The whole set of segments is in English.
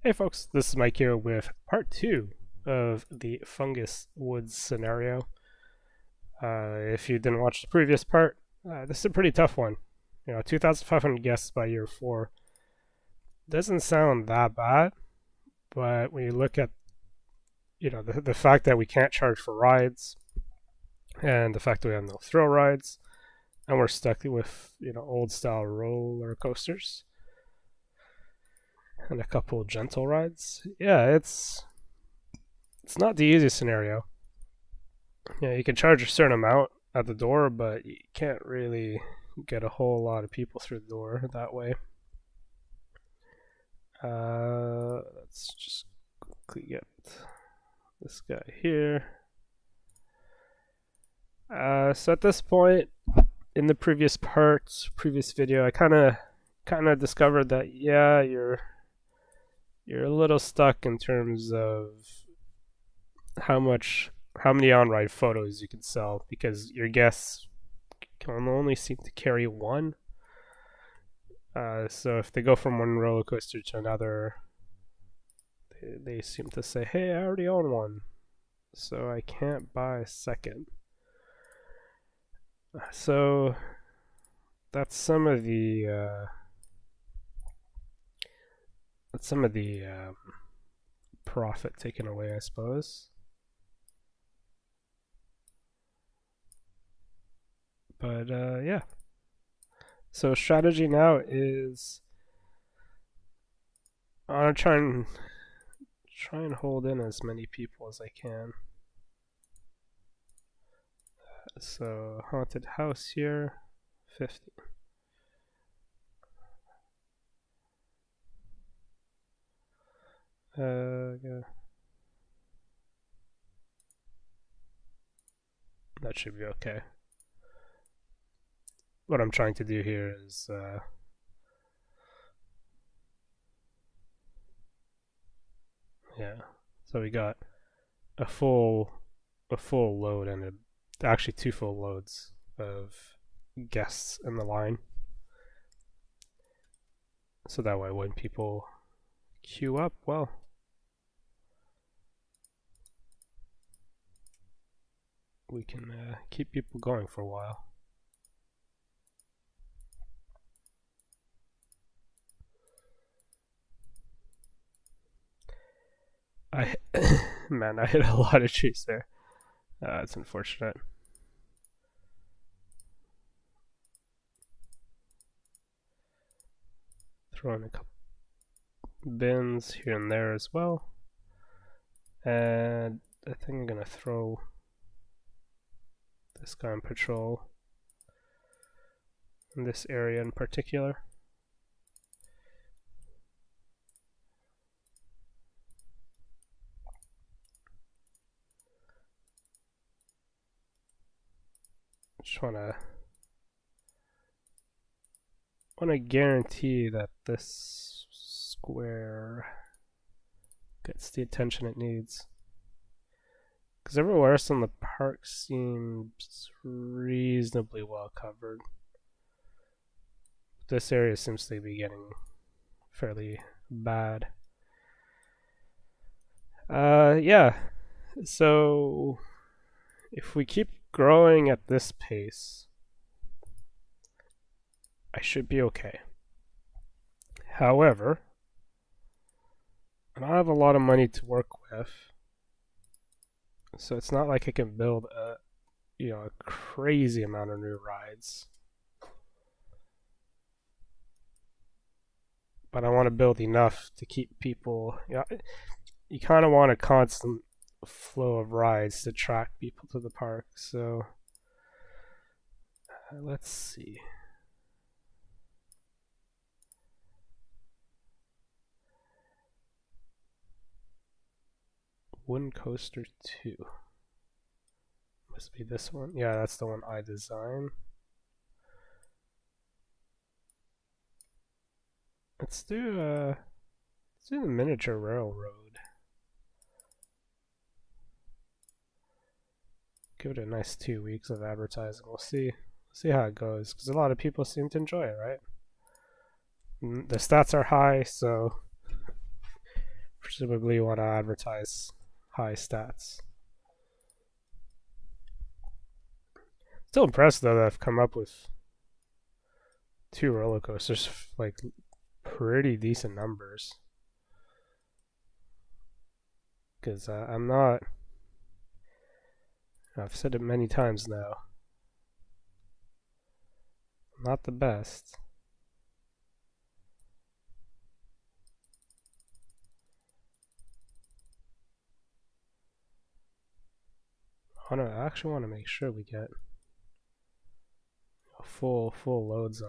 Hey folks, this is Mike here with part 2 of the Fungus Woods scenario. If you didn't watch the previous part, this is a pretty tough one. 2,500 guests by year 4 doesn't sound that bad, but when you look at the fact that we can't charge for rides, and the fact that we have no thrill rides, and we're stuck with old style roller coasters and a couple gentle rides. Yeah, it's not the easiest scenario. You can charge a certain amount at the door, but you can't really get a whole lot of people through the door that way. Let's just quickly get this guy here. So at this point in the previous video, I kind of discovered that you're a little stuck in terms of how many on-ride photos you can sell, because your guests can only seem to carry one. So if they go from one roller coaster to another, they seem to say, hey, I already own one, so I can't buy a second. So that's some of the profit taken away, I suppose. But yeah. So strategy now is I want to try and hold in as many people as I can. So haunted house here, 50. Yeah. That should be okay. What I'm trying to do here is yeah. So we got a full load and actually 2 full loads of guests in the line. So that way when people queue up, well, we can keep people going for a while. Man, I hit a lot of trees there. It's unfortunate. Throw in a couple bins here and there as well. And I think I'm gonna throw this guy on patrol in this area in particular. Just wanna guarantee that this square gets the attention it needs, because everywhere else in the park seems reasonably well covered. This area seems to be getting fairly bad. Yeah, so if we keep growing at this pace, I should be okay. However, I don't have a lot of money to work with, so it's not like I can build a crazy amount of new rides. But I want to build enough to keep people. You kind of want a constant flow of rides to attract people to the park. So let's see. Wooden Coaster 2. Must be this one. Yeah, that's the one I designed. Let's do the miniature railroad. Give it a nice 2 weeks of advertising. We'll see how it goes, because a lot of people seem to enjoy it, right? The stats are high, so presumably you want to advertise high stats. Still impressed though that I've come up with 2 roller coasters, like pretty decent numbers. Because I'm not, I've said it many times now, I'm not the best. I actually want to make sure we get full loads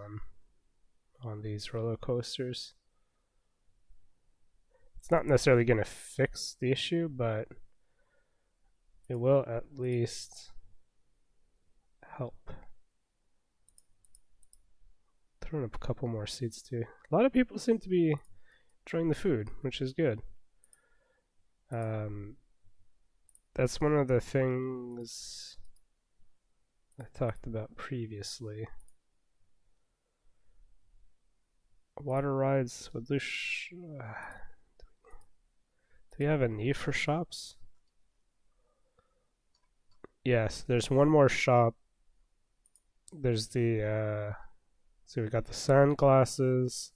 on these roller coasters. It's not necessarily going to fix the issue, but it will at least help. Throw in a couple more seats too. A lot of people seem to be enjoying the food, which is good. That's one of the things I talked about previously. Water rides with do we have a need for shops? Yes, there's one more shop. There's the so we got the sunglasses.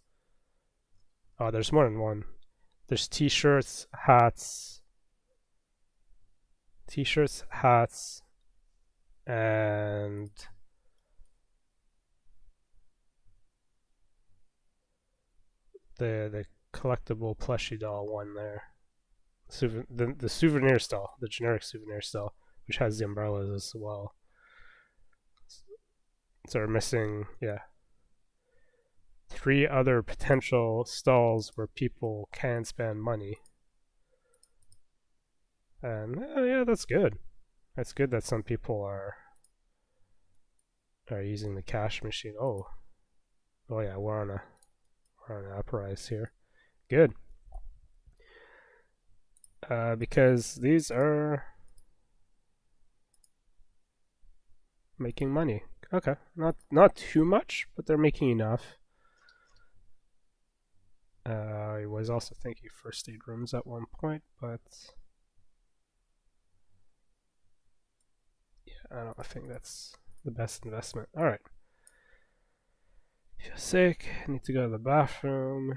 Oh, there's more than one. There's t-shirts, hats, and the collectible plushie doll one there. The souvenir stall, the generic souvenir stall, which has the umbrellas as well. So we're missing, yeah, 3 other potential stalls where people can spend money. And yeah, that's good. That's good that some people are using the cash machine. Oh yeah, we're on an uprise here. Good. Because these are making money. Okay, not too much, but they're making enough. I was also thinking first aid rooms at one point, but yeah, I don't think that's the best investment. All right. Feel sick. Need to go to the bathroom.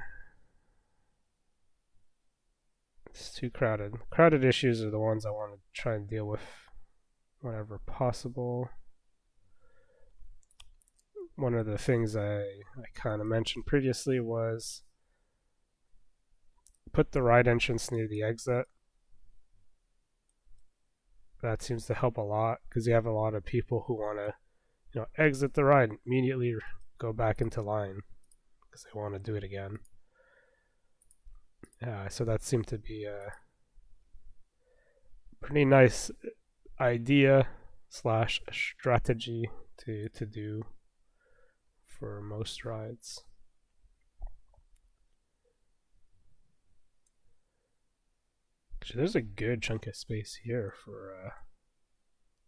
It's too crowded. Crowded issues are the ones I want to try and deal with whenever possible. One of the things I kind of mentioned previously was put the ride entrance near the exit. That seems to help a lot because you have a lot of people who want to, exit the ride and immediately go back into line because they want to do it again. So that seemed to be a pretty nice idea / strategy to do for most rides. Actually, there's a good chunk of space here for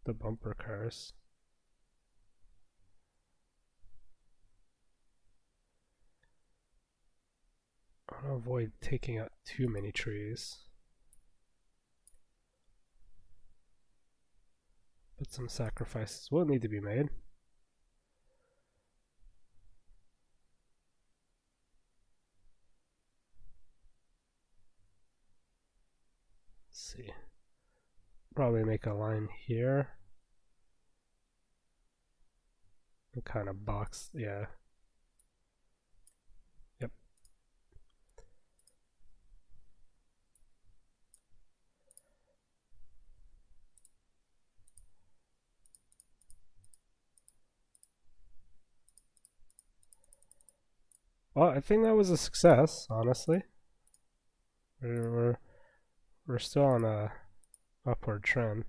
the bumper cars. I want to avoid taking out too many trees. But some sacrifices will need to be made. Let's see. Probably make a line here. And kind of box, yeah. Yep. Well, I think that was a success, honestly. We're still on a upward trend.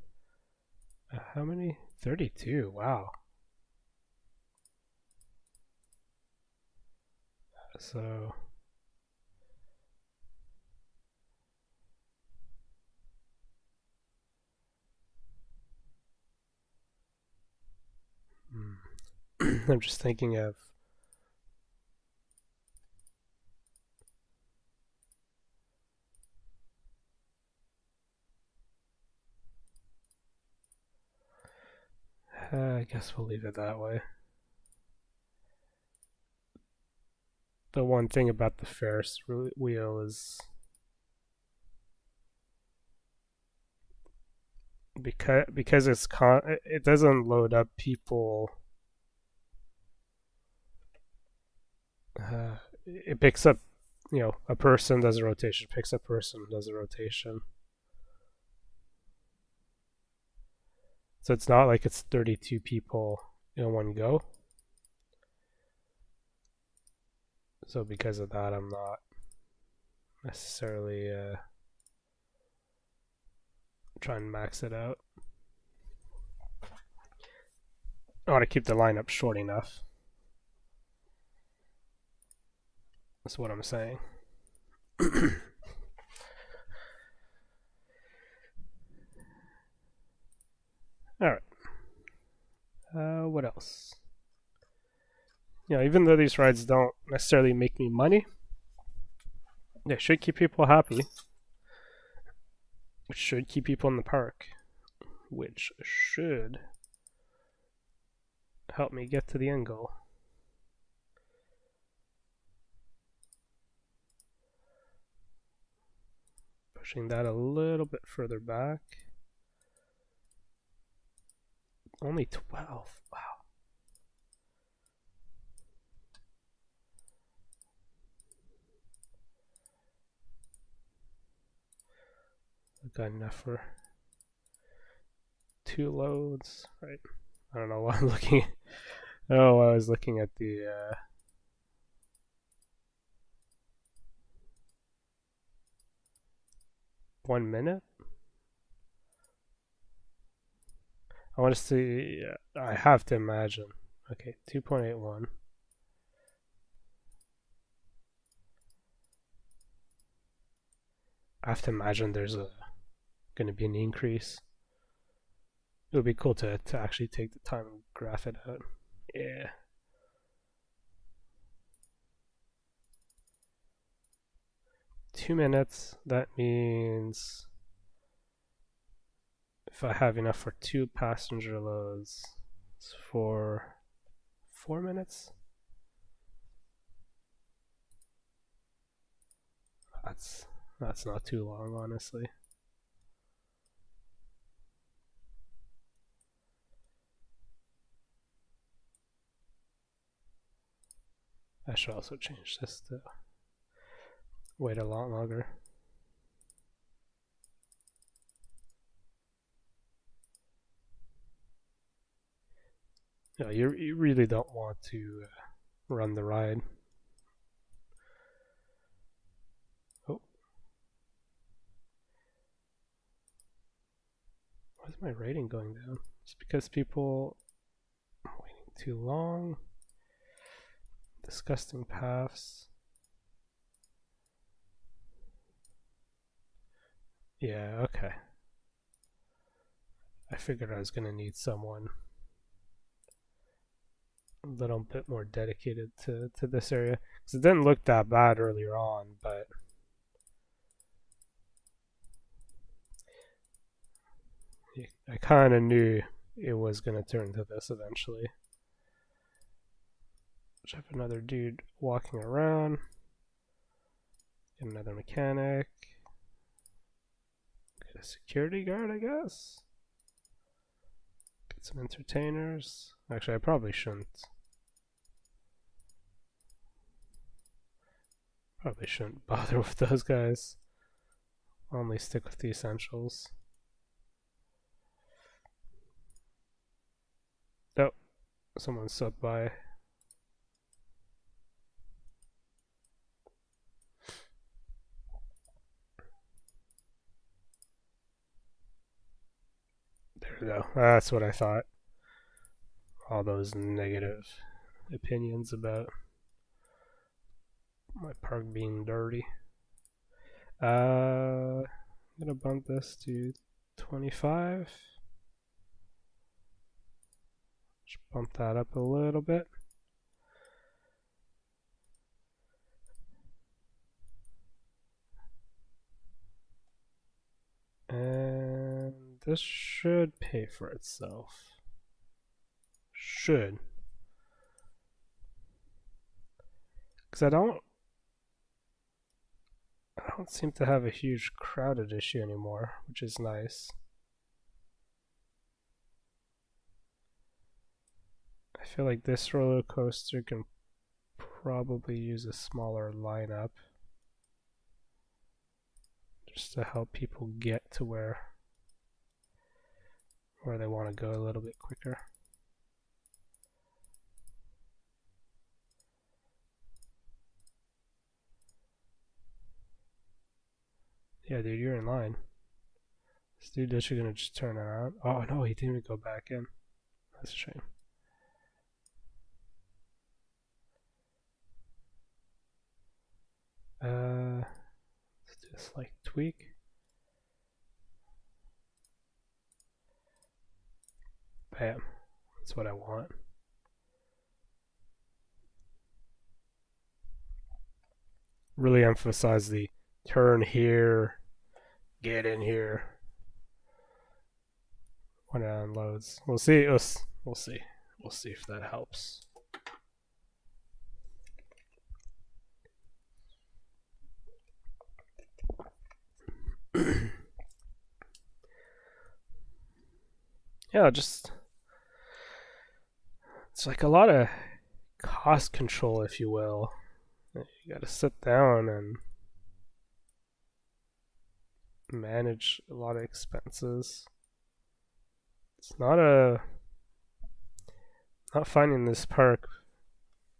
How many? 32. Wow. So I'm just thinking of I guess we'll leave it that way. The one thing about the Ferris wheel is because it doesn't load up people. It picks up, a person does a rotation, picks up person does a rotation. So it's not like it's 32 people in one go. So because of that, I'm not necessarily trying to max it out. I want to keep the lineup short enough. That's what I'm saying. Alright. What else? Even though these rides don't necessarily make me money, they should keep people happy. Which should keep people in the park. Which should help me get to the end goal. Pushing that a little bit further back. Only 12. Wow. I've got enough for 2 loads. Right. I don't know why I'm looking at. Oh, I was looking at the 1 minute. I want to see. I have to imagine. Okay, 2.81. I have to imagine there's going to be an increase. It would be cool to actually take the time and graph it out. Yeah. Two minutes, that means if I have enough for 2 passenger loads, it's for 4 minutes. That's not too long, honestly. I should also change this to wait a lot longer. You really don't want to run the ride. Oh. Why is my rating going down? It's because people are waiting too long. Disgusting paths. Yeah, okay. I figured I was going to need someone a little bit more dedicated to this area. Because it didn't look that bad earlier on, but I kind of knew it was going to turn to this eventually. Just have another dude walking around. Get another mechanic. Get a security guard, I guess. Get some entertainers. Actually, I probably shouldn't. Probably shouldn't bother with those guys. Only stick with the essentials. Oh, someone slipped by. There we go. That's what I thought. All those negative opinions about my park being dirty. I'm gonna bump this to 25. Just bump that up a little bit. And this should pay for itself. should. Because I don't seem to have a huge crowded issue anymore, which is nice. I feel like this roller coaster can probably use a smaller lineup just to help people get to where they want to go a little bit quicker. Yeah, dude, you're in line. This dude is gonna just turn around. Oh no, he didn't even go back in. That's a shame. Let's do a slight tweak. Bam. That's what I want. Really emphasize the turn here, get in here when it unloads. We'll see. We'll see. We'll see if that helps. Yeah, just it's like a lot of cost control, if you will. You gotta sit down and manage a lot of expenses. It's not finding this park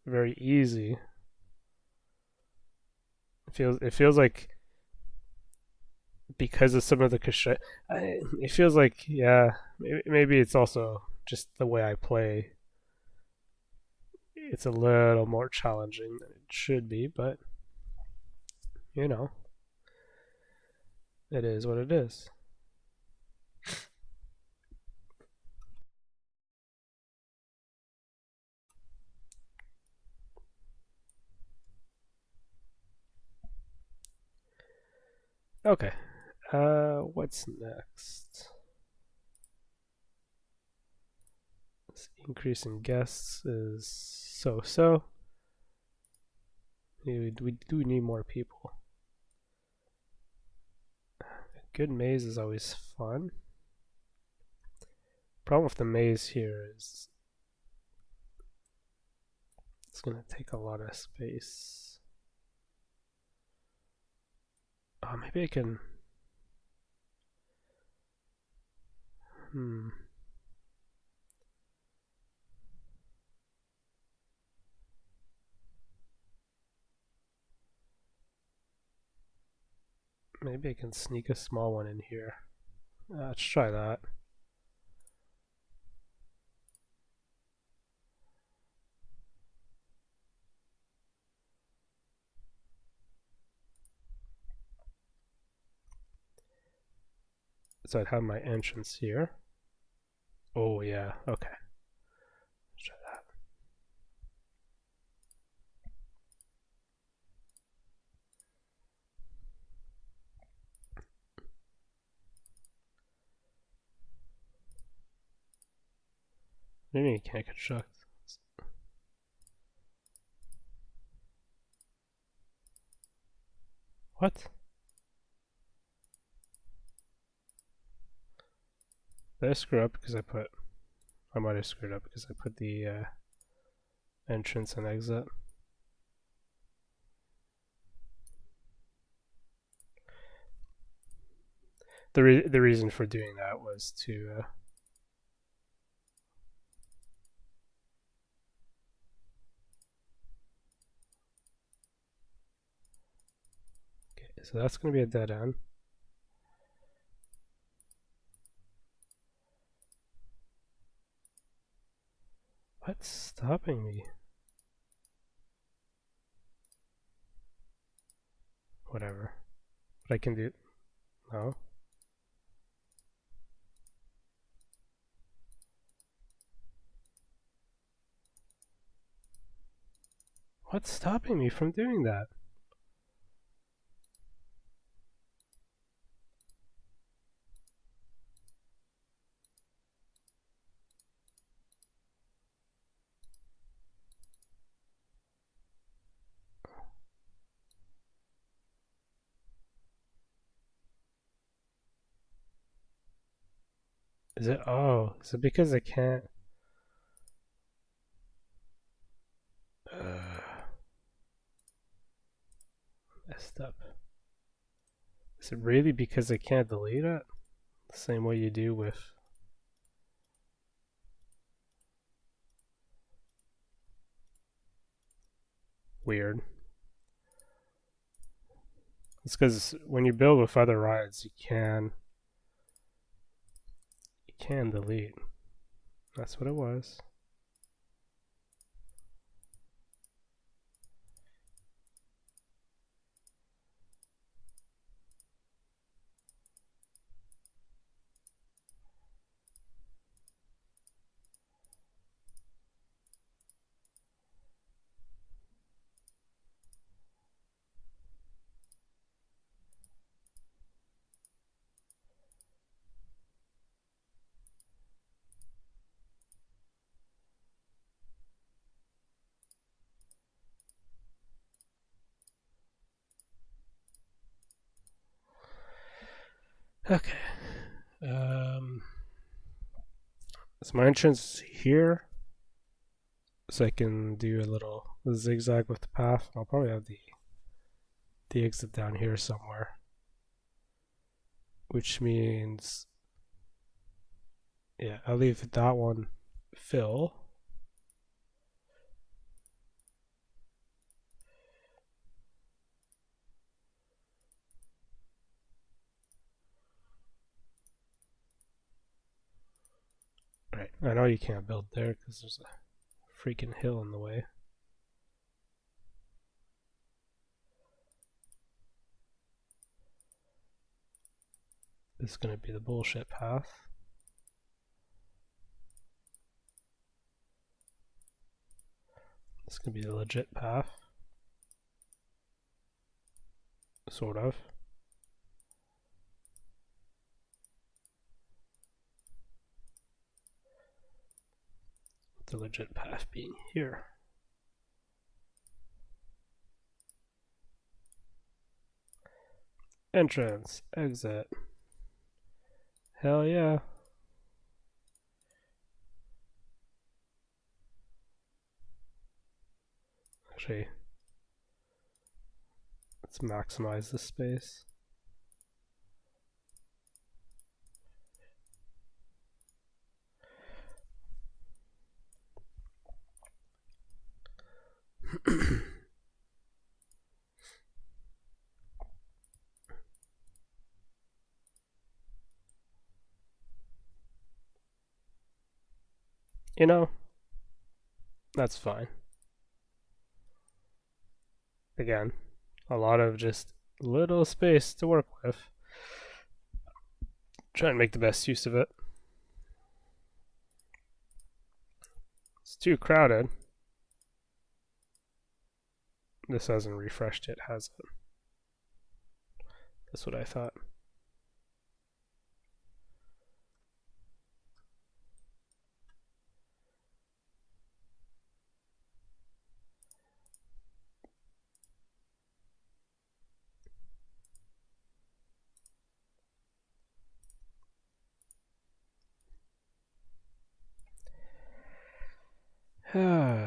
very easy. It feels like because of some of the it feels like, yeah, maybe it's also just the way I play. It's a little more challenging than it should be, but you know, it is what it is. Okay, what's next? This increase in guests is so. We do need more people. A good maze is always fun. Problem with the maze here is it's gonna take a lot of space. Oh, maybe I can. Maybe I can sneak a small one in here. Let's try that. So I'd have my entrance here. Oh yeah, okay. Let's try that. Maybe you can't construct. What? Did I screw up because I might have screwed up because I put the entrance and exit. The reason for doing that was to okay, so that's going to be a dead end. What's stopping me? Whatever. But I can do. No. What's stopping me from doing that? Is it? Oh, is it because I can't? Messed up. Is it really because I can't delete it? The same way you do with. Weird. It's because when you build with other rides, you can delete. That's what it was. Okay. So my entrance here, so I can do a little zigzag with the path. I'll probably have the exit down here somewhere, which means, yeah, I'll leave that one fill. Right, I know you can't build there because there's a freaking hill in the way. This is going to be the bullshit path. This is going to be the legit path. Sort of. The legit path being here. Entrance, exit. Hell yeah. Actually, let's maximize the space. You know, that's fine. Again, a lot of just little space to work with. Try and make the best use of it. It's too crowded. This hasn't refreshed it, has it? That's what I thought.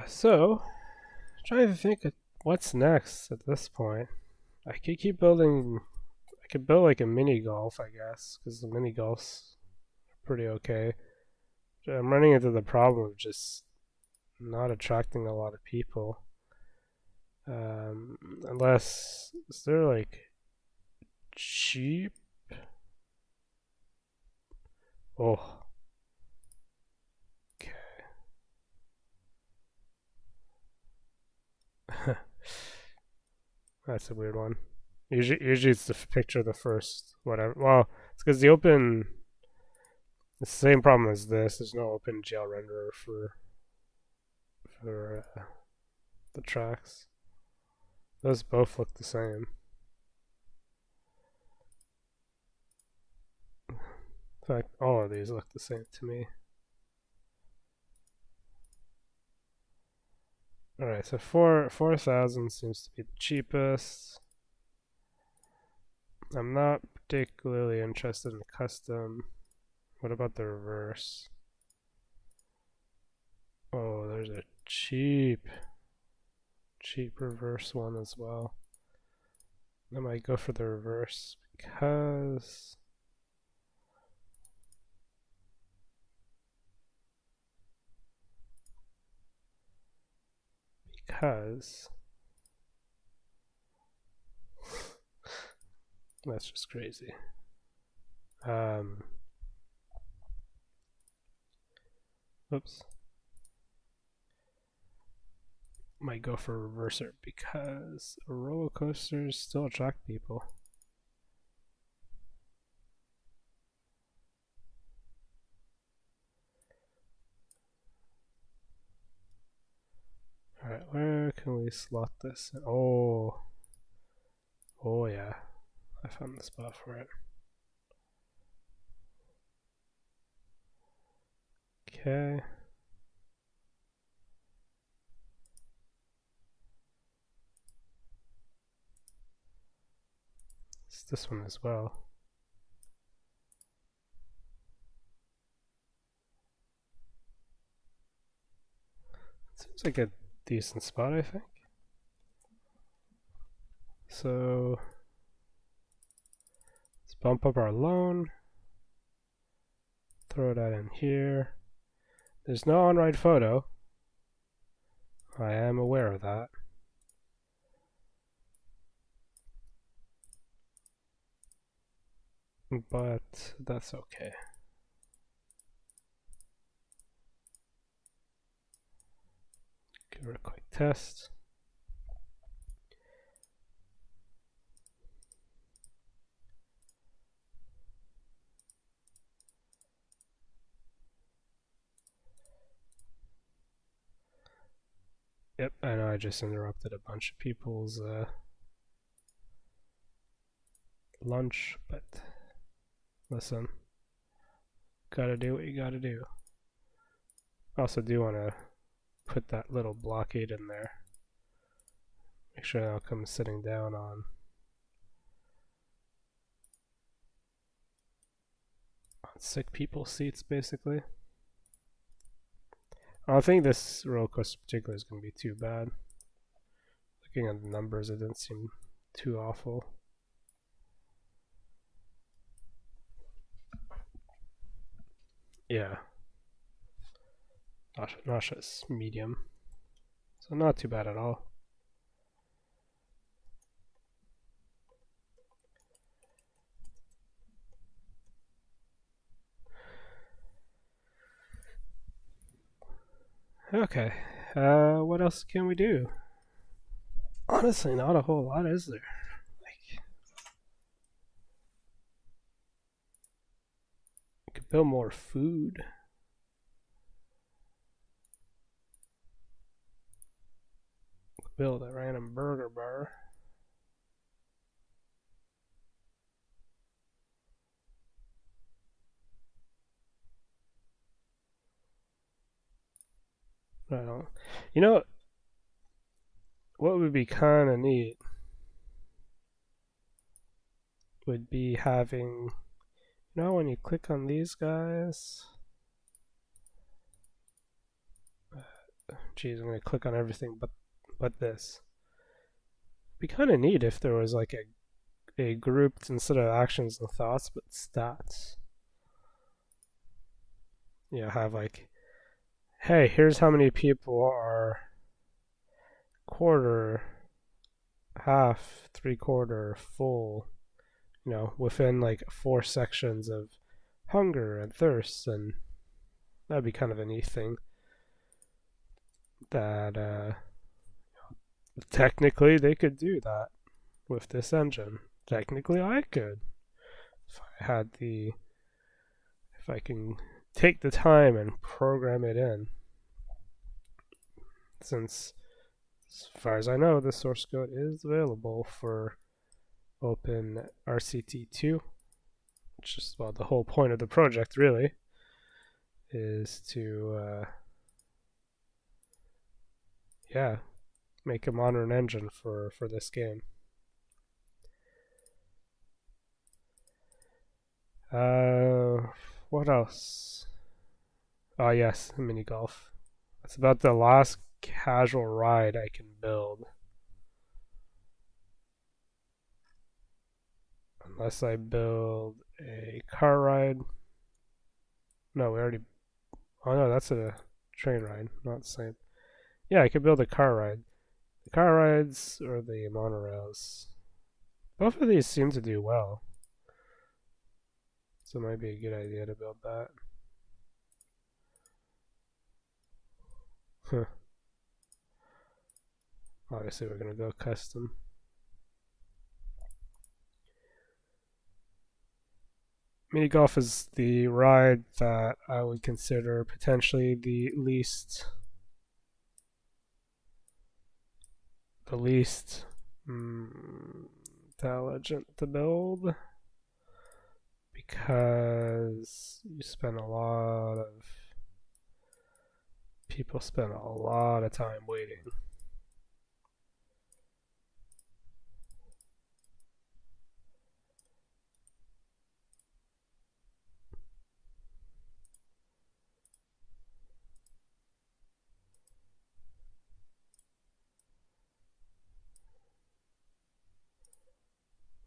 So, trying to think of what's next at this point. I could keep building. I could build like a mini golf, I guess, because the mini golf's pretty okay. I'm running into the problem of just not attracting a lot of people. Unless, is there like cheap? Oh. Okay. That's a weird one. Usually it's the picture of the first whatever. Well, it's because the open. It's the same problem as this. There's no OpenGL renderer for the tracks. Those both look the same. In fact, all of these look the same to me. Alright, so 4,000 seems to be the cheapest. I'm not particularly interested in custom. What about the reverse? Oh, there's a cheap reverse one as well. I might go for the reverse because that's just crazy. Oops. Might go for reverser because roller coasters still attract people. Alright, where can we slot this in? Oh yeah, I found the spot for it. Okay. It's this one as well. Seems like a decent spot, I think. So let's bump up our loan. Throw that in here. There's no on-ride photo. I am aware of that. But that's okay. Give it a quick test. Yep, I know I just interrupted a bunch of people's lunch, but listen, gotta do what you gotta do. I also do want to put that little blockade in there. Make sure that'll come sitting down on sick people's seats, basically. I don't think this roller coaster in particular is going to be too bad. Looking at the numbers, it didn't seem too awful. Yeah. Nauseous medium. So not too bad at all. Okay, what else can we do? Honestly, not a whole lot, is there? Like, we could build more food. Build a random burger bar. I don't. You know, what would be kind of neat would be having, you know, when you click on these guys. Geez, I'm gonna click on everything but this. It'd be kind of neat if there was like a grouped, instead of actions and thoughts, but stats. You know, have like, hey, here's how many people are quarter, half, three-quarter, full, you know, within like 4 sections of hunger and thirst, and that'd be kind of a neat thing. That technically they could do that with this engine. Technically I could. If I had the, if I can take the time and program it in. Since, as far as I know, the source code is available for open RCT2, which is, well, the whole point of the project really is to yeah, make a modern engine for this game. what else? Oh yes, mini golf. That's about the last casual ride I can build. Unless I build a car ride. No, we already... Oh no, that's a train ride, not the same. Yeah, I could build a car ride. The car rides or the monorails. Both of these seem to do well. So it might be a good idea to build that. Huh. Obviously we're going to go custom. Mini golf is the ride that I would consider potentially the least intelligent to build, because people spend a lot of time waiting.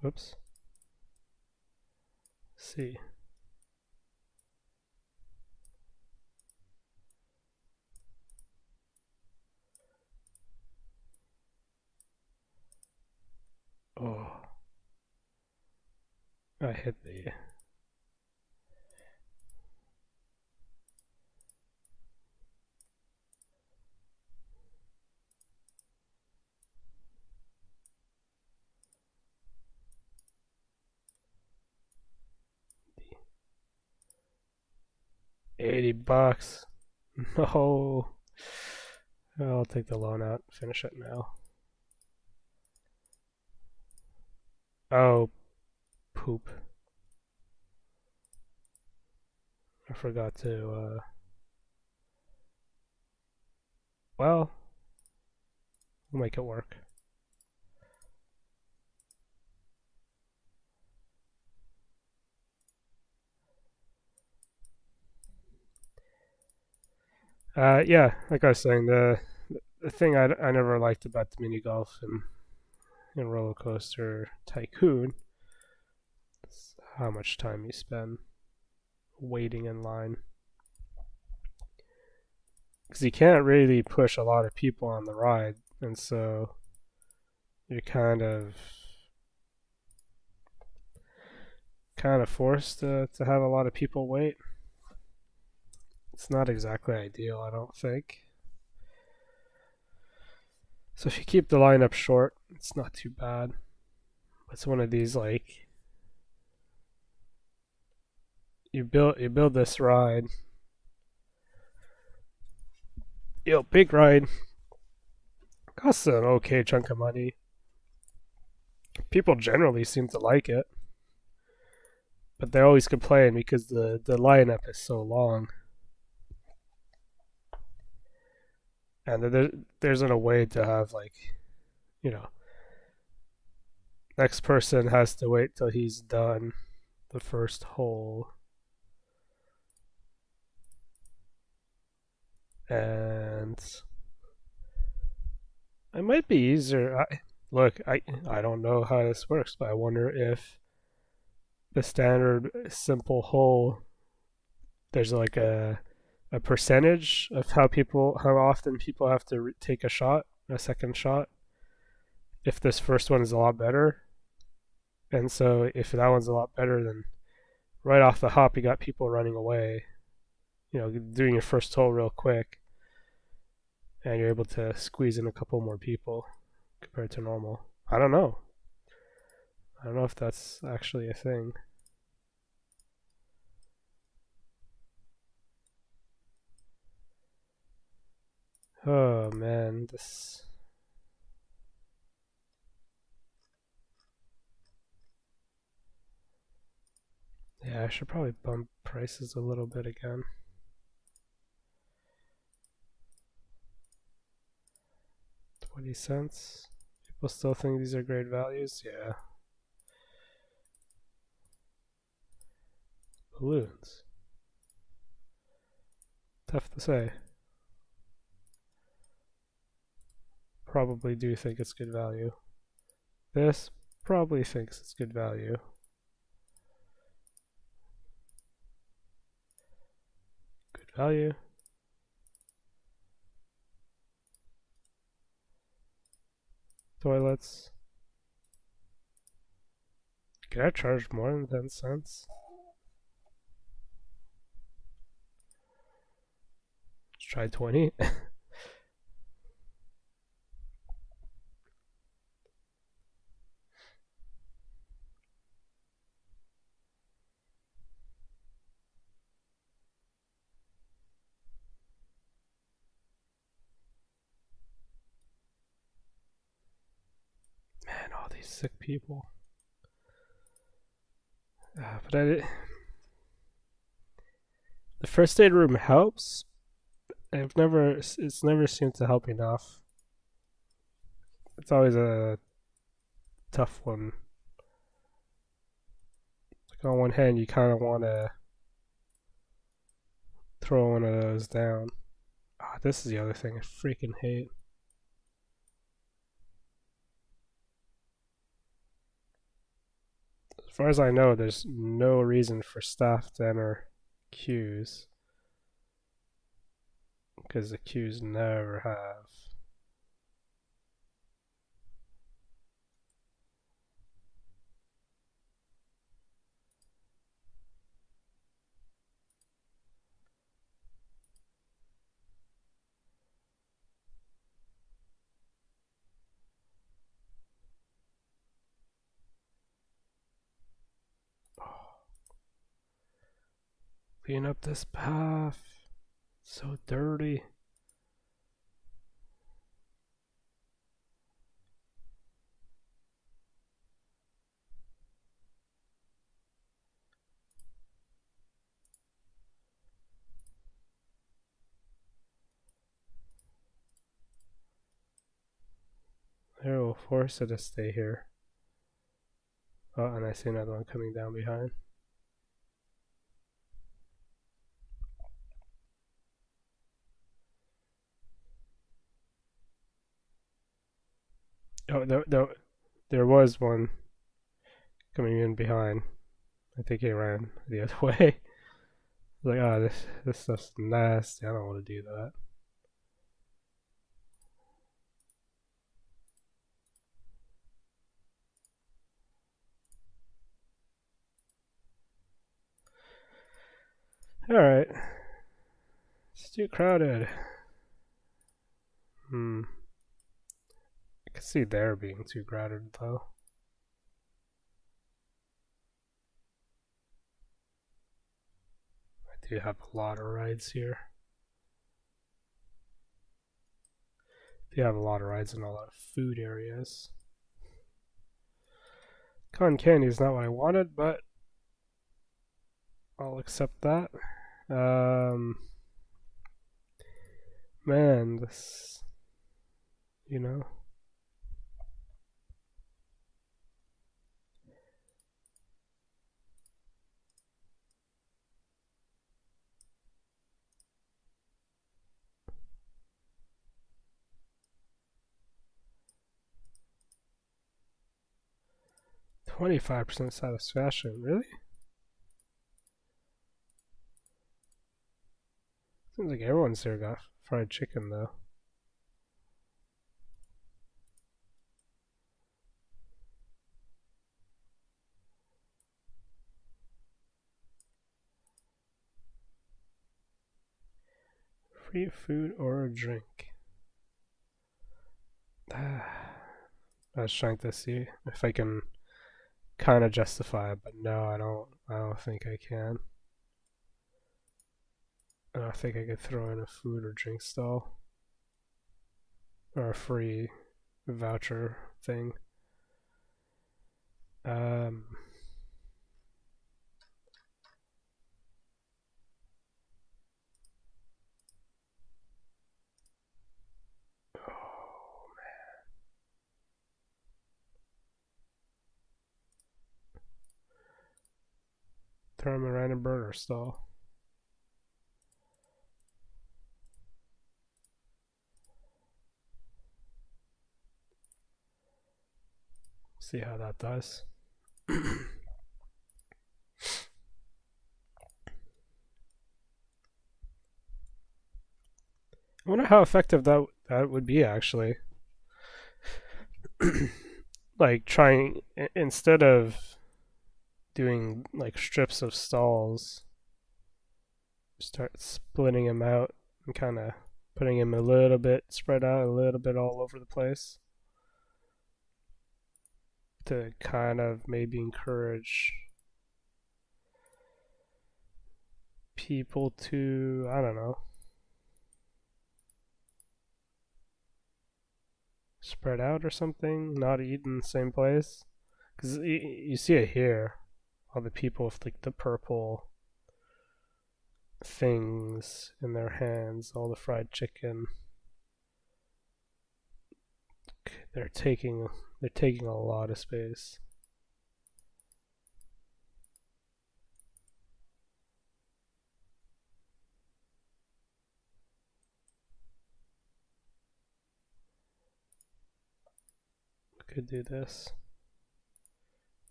Oops. See. Oh. I hit the... $80. No. I'll take the loan out. Finish it now. Oh, poop. I forgot to, well, we'll make it work. Yeah, like I was saying, the thing I never liked about the mini golf and Roller Coaster Tycoon is how much time you spend waiting in line. Because you can't really push a lot of people on the ride, and so you're kind of forced to have a lot of people wait. It's not exactly ideal, I don't think. So if you keep the lineup short, it's not too bad. It's one of these, like, you build this ride. Big ride costs an okay chunk of money. People generally seem to like it, but they always complain because the lineup is so long. And there isn't a way to have, like, next person has to wait till he's done the first hole. And it might be easier. I don't know how this works, but I wonder if the standard simple hole, there's like a percentage of how often people have to take a second shot. If this first one is a lot better, and so if that one's a lot better, then right off the hop you got people running away, doing your first hole real quick, and you're able to squeeze in a couple more people compared to normal. I don't know if that's actually a thing. Oh man, this... Yeah, I should probably bump prices a little bit again. 20 cents. People still think these are great values? Yeah. Balloons. Tough to say. Probably do think it's good value. This probably thinks it's good value. Good value. Toilets. Can I charge more than 10 cents? Let's try 20. Man, all these sick people. But the first aid room helps. It's never seemed to help enough. It's always a tough one. Like on one hand, you kind of want to throw one of those down. Ah, this is the other thing I freaking hate. As far as I know, there's no reason for staff to enter queues. Because the queues never have. Clean up this path. It's so dirty. Here, we'll force it to stay here. Oh, and I see another one coming down behind. Oh, there was one coming in behind. I think he ran the other way. Like, oh, this stuff's nasty. I don't want to do that. Alright. It's too crowded. I can see there being too crowded though. I do have a lot of rides here. Do have a lot of rides in a lot of food areas. Cotton candy is not what I wanted, but I'll accept that. Man, this, you know. $25% satisfaction, really? Seems like everyone's here got fried chicken though. Free food or a drink. I was trying to see if I can kind of justify it, but no, I don't think I can. I don't think I could throw in a food or drink stall or a free voucher thing. Throw him a random burger stall. See how that does. I wonder how effective that would be actually. Like trying instead of doing like strips of stalls, start splitting them out and kind of putting them a little bit spread out, a little bit all over the place to kind of maybe encourage people to, I don't know, spread out or something, not eat in the same place. Because you see it here, all the people with like the purple things in their hands, all the fried chicken. They're taking a lot of space. We could do this.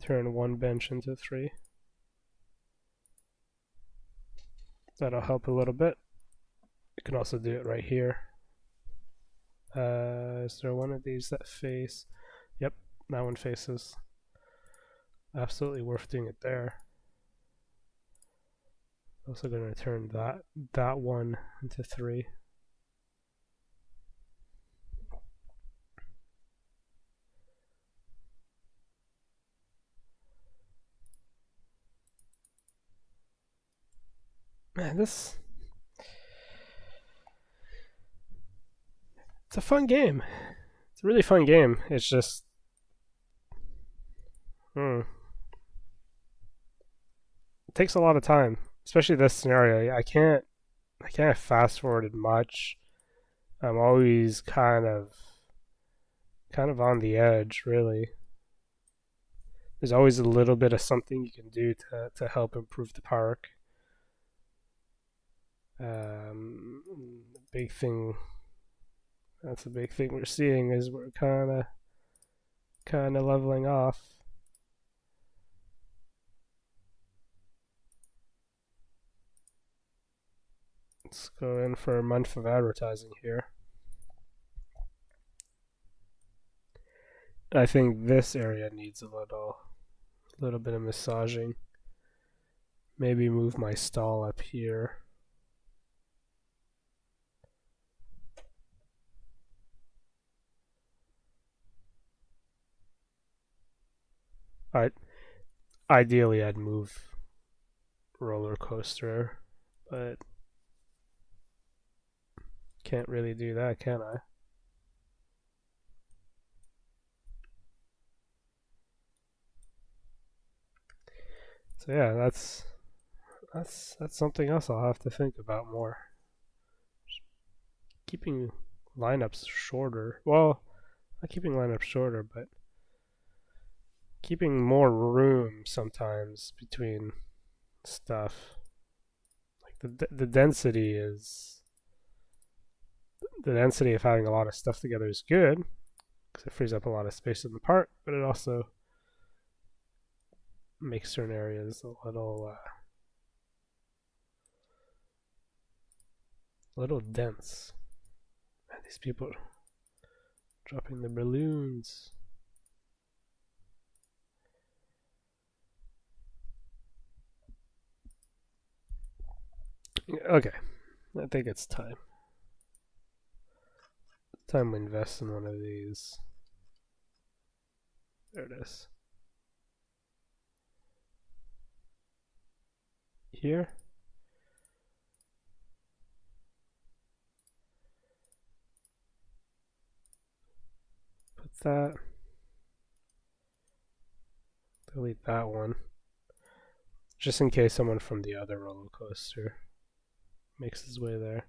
Turn one bench into 3. That'll help a little bit. You can also do it right here. Is there one of these that face? Yep, that one faces. Absolutely worth doing it there. Also going to turn that one into 3. Man, it's a fun game. It's a really fun game. It's just it takes a lot of time, especially this scenario. I can't fast forward it much. I'm always kind of on the edge, really. There's always a little bit of something you can do to help improve the park. Big thing. That's a big thing we're seeing is we're kind of leveling off. Let's go in for a month of advertising here. I think this area needs a little bit of massaging. Maybe move my stall up here. Ideally I'd move roller coaster, but can't really do that, can I? So yeah, that's something else I'll have to think about more. Keeping lineups shorter. Well, not keeping lineups shorter, but keeping more room sometimes between stuff. Like the density of having a lot of stuff together is good because it frees up a lot of space in the park, but it also makes certain areas a little dense. Man, these people are dropping the balloons. Okay, I think it's time. Time to invest in one of these. There it is. Here. Put that. Delete that one. Just in case someone from the other roller coaster makes his way there.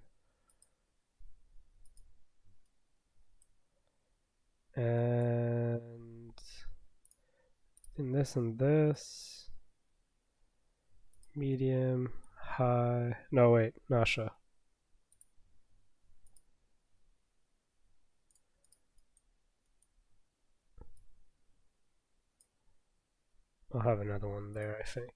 And in this and this. Medium, high. No, wait, Nasha. I'll have another one there, I think.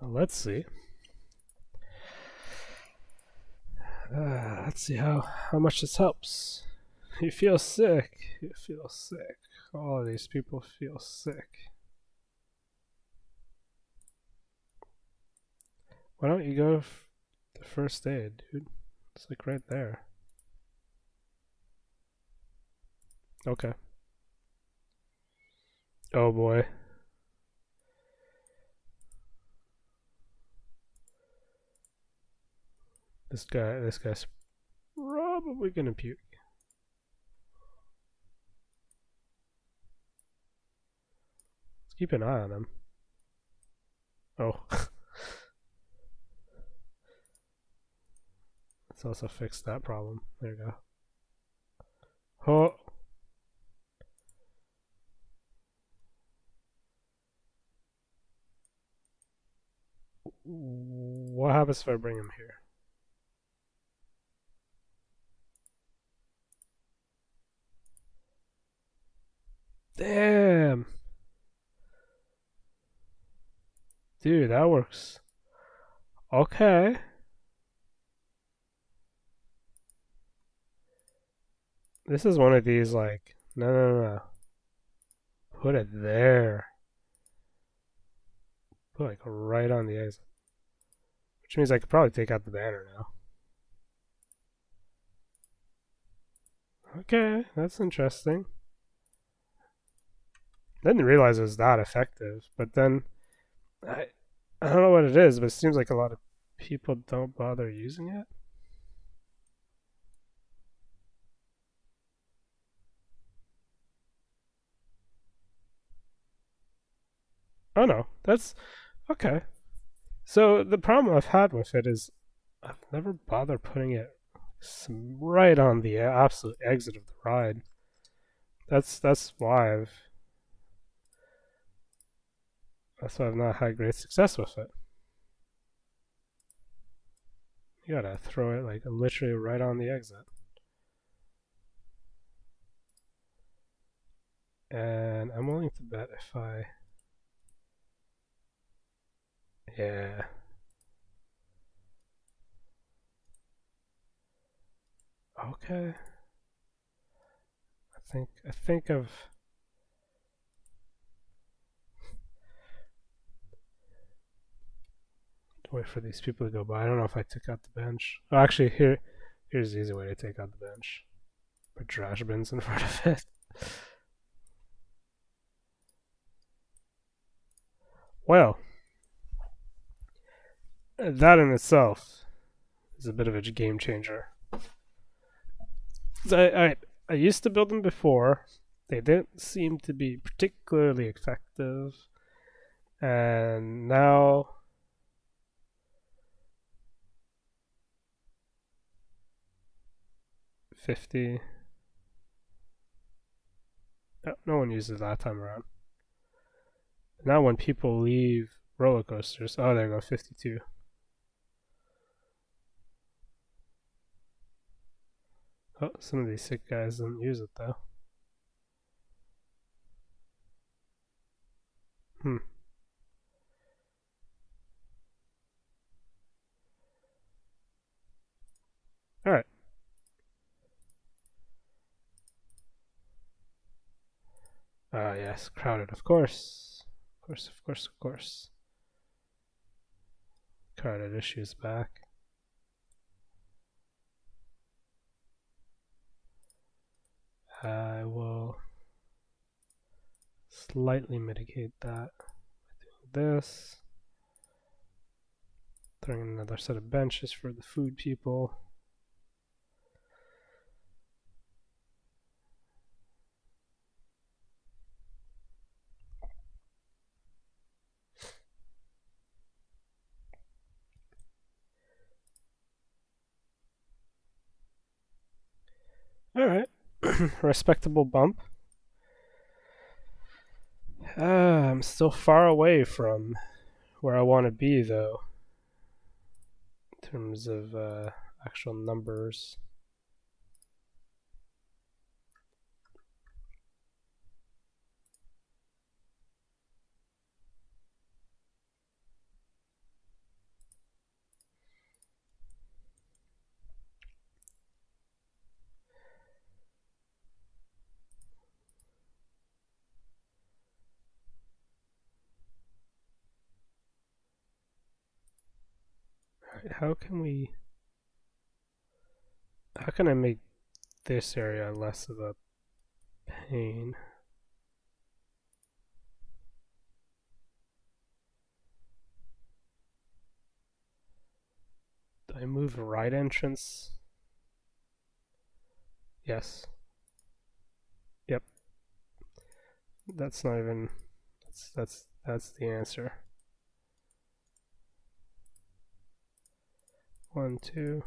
Well, let's see. Let's see how much this helps. You feel sick. You feel sick. All of these people feel sick. Why don't you go to first aid, dude? It's like right there. Okay. Oh boy. This guy's probably gonna puke. Let's keep an eye on him. Oh. Let's also fix that problem. There you go. Oh. What happens if I bring him here? Damn! Dude, that works. Okay. This is one of these, like, no. Put it there. Put it, like, right on the exit. Which means I could probably take out the banner now. Okay, that's interesting. I didn't realize it was that effective, but then I don't know what it is, but it seems like a lot of people don't bother using it. Oh no, that's okay. So the problem I've had with it is I've never bothered putting it right on the absolute exit of the ride. That's why I've not had great success with it. You gotta throw it like literally right on the exit. And I'm willing to bet if I... Yeah. Okay. I think I've... Wait for these people to go by. I don't know if I took out the bench. Oh, actually, here's the easy way to take out the bench. Put trash bins in front of it. Well, that in itself is a bit of a game changer. I used to build them before. They didn't seem to be particularly effective. And now... $50. Oh, no one uses that time around. Now when people leave roller coasters, oh, there you go, 52. Oh, some of these sick guys don't use it though. Alright. Yes, crowded, of course. Of course. Crowded issues back. I will slightly mitigate that by doing this. Throwing another set of benches for the food people. Alright. Respectable bump. I'm still far away from where I want to be though, in terms of actual numbers. Alright, how can I make this area less of a pain? Do I move the right entrance? Yes. Yep. That's not even, that's the answer. 1, 2.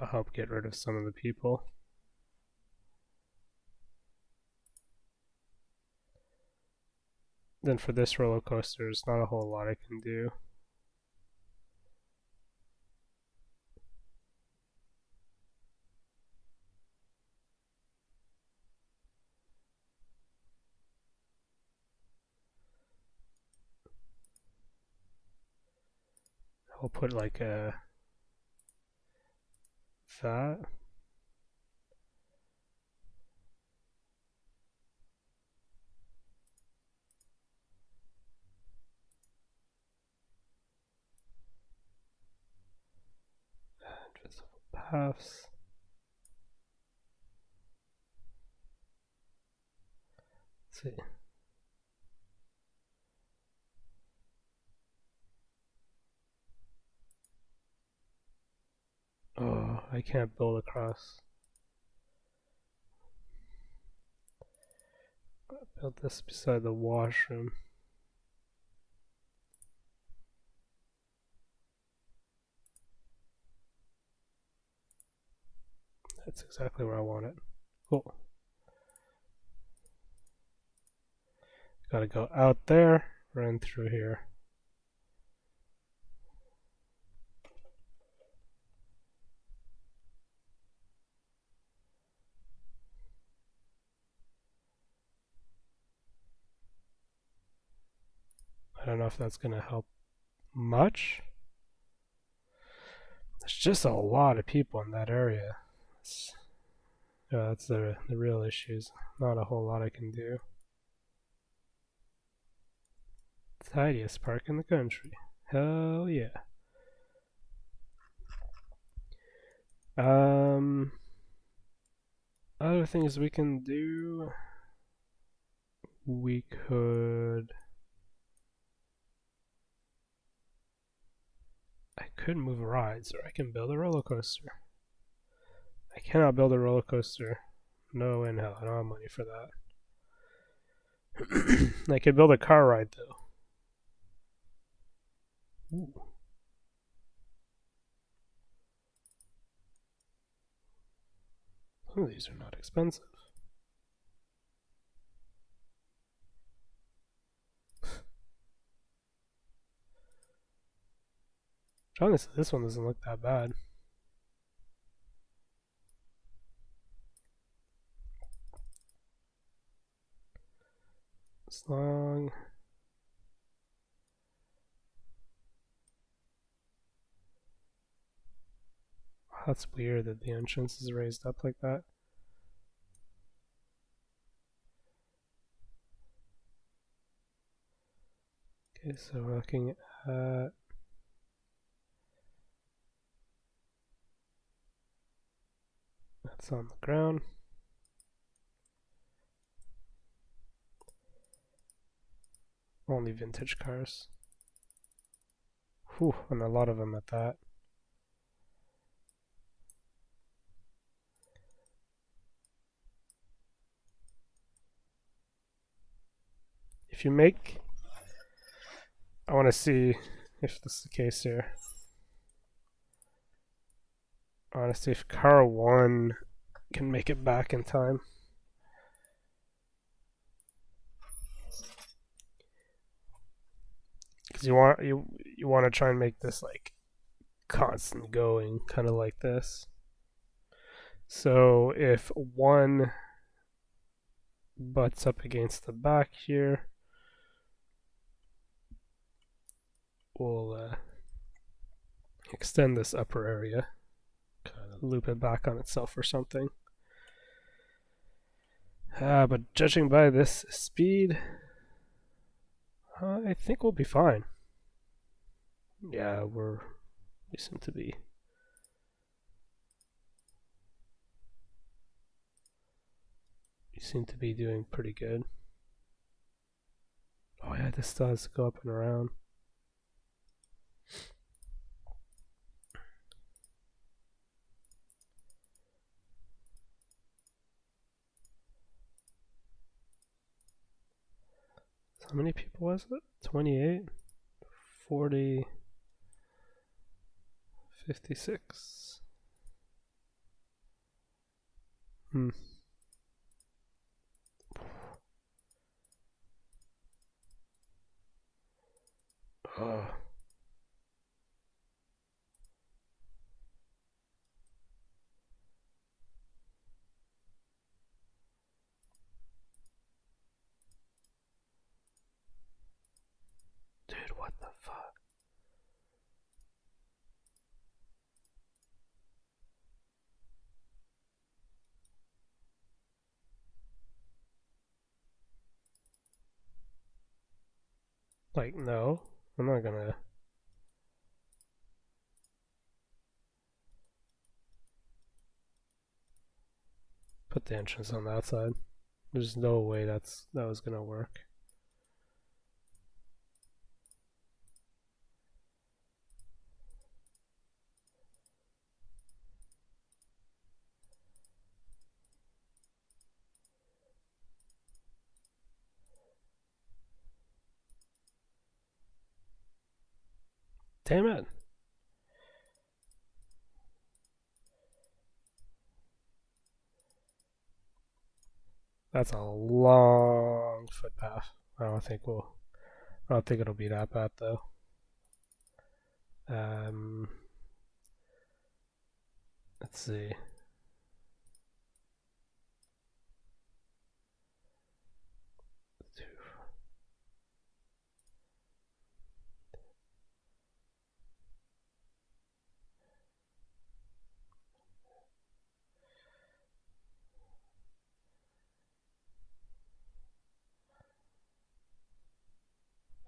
I'll help get rid of some of the people. Then for this roller coaster, there's not a whole lot I can do. I'll put like a that. Invisible paths. Let's see. Oh, I can't build across. I built this beside the washroom. That's exactly where I want it. Cool. Gotta go out there, run through here. I don't know if that's gonna help much. There's just a lot of people in that area. That's the real issues. Not a whole lot I can do. Tidiest park in the country. Hell yeah. Other things we can do. We could. I could move rides, or I can build a roller coaster. I cannot build a roller coaster. No in hell. I don't have money for that. I could build a car ride though. Ooh. Some of these are not expensive. Honestly, this one doesn't look that bad. It's long. That's weird that the entrance is raised up like that. Okay, so we're looking at that's on the ground. Only vintage cars. Whew, and a lot of them at that. if you make, I want to see if this is the case here. I want to see if car 1 can make it back in time. Because you want to try and make this like constant going, kind of like this. So if 1 butts up against the back here, we'll extend this upper area, kind of loop it back on itself or something. But judging by this speed, I think we'll be fine. Yeah, we seem to be. We seem to be doing pretty good. Oh yeah, this does go up and around. How many people was it? 28, 40, 56. Oh. Dude, what the fuck? Like, no, I'm not gonna. Put the entrance on the outside. There's no way that was gonna work. Damn it. That's a long footpath. I don't think it'll be that bad though. Let's see.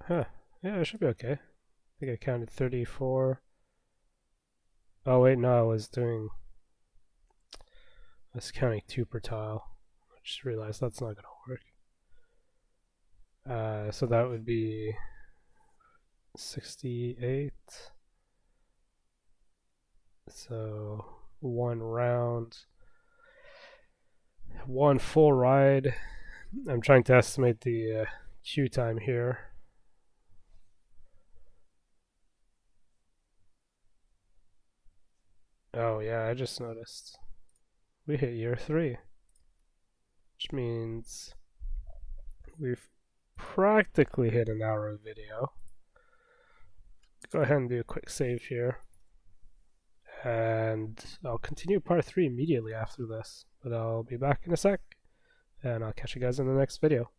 Huh. Yeah, it should be okay. I think I counted 34. Oh wait, no, I was counting 2 per tile. I just realized that's not gonna work. So that would be 68. So 1 round, 1 full ride. I'm trying to estimate the queue time here. Oh yeah, I just noticed. We hit year 3. Which means we've practically hit an hour of video. Go ahead and do a quick save here. And I'll continue part 3 immediately after this. But I'll be back in a sec. And I'll catch you guys in the next video.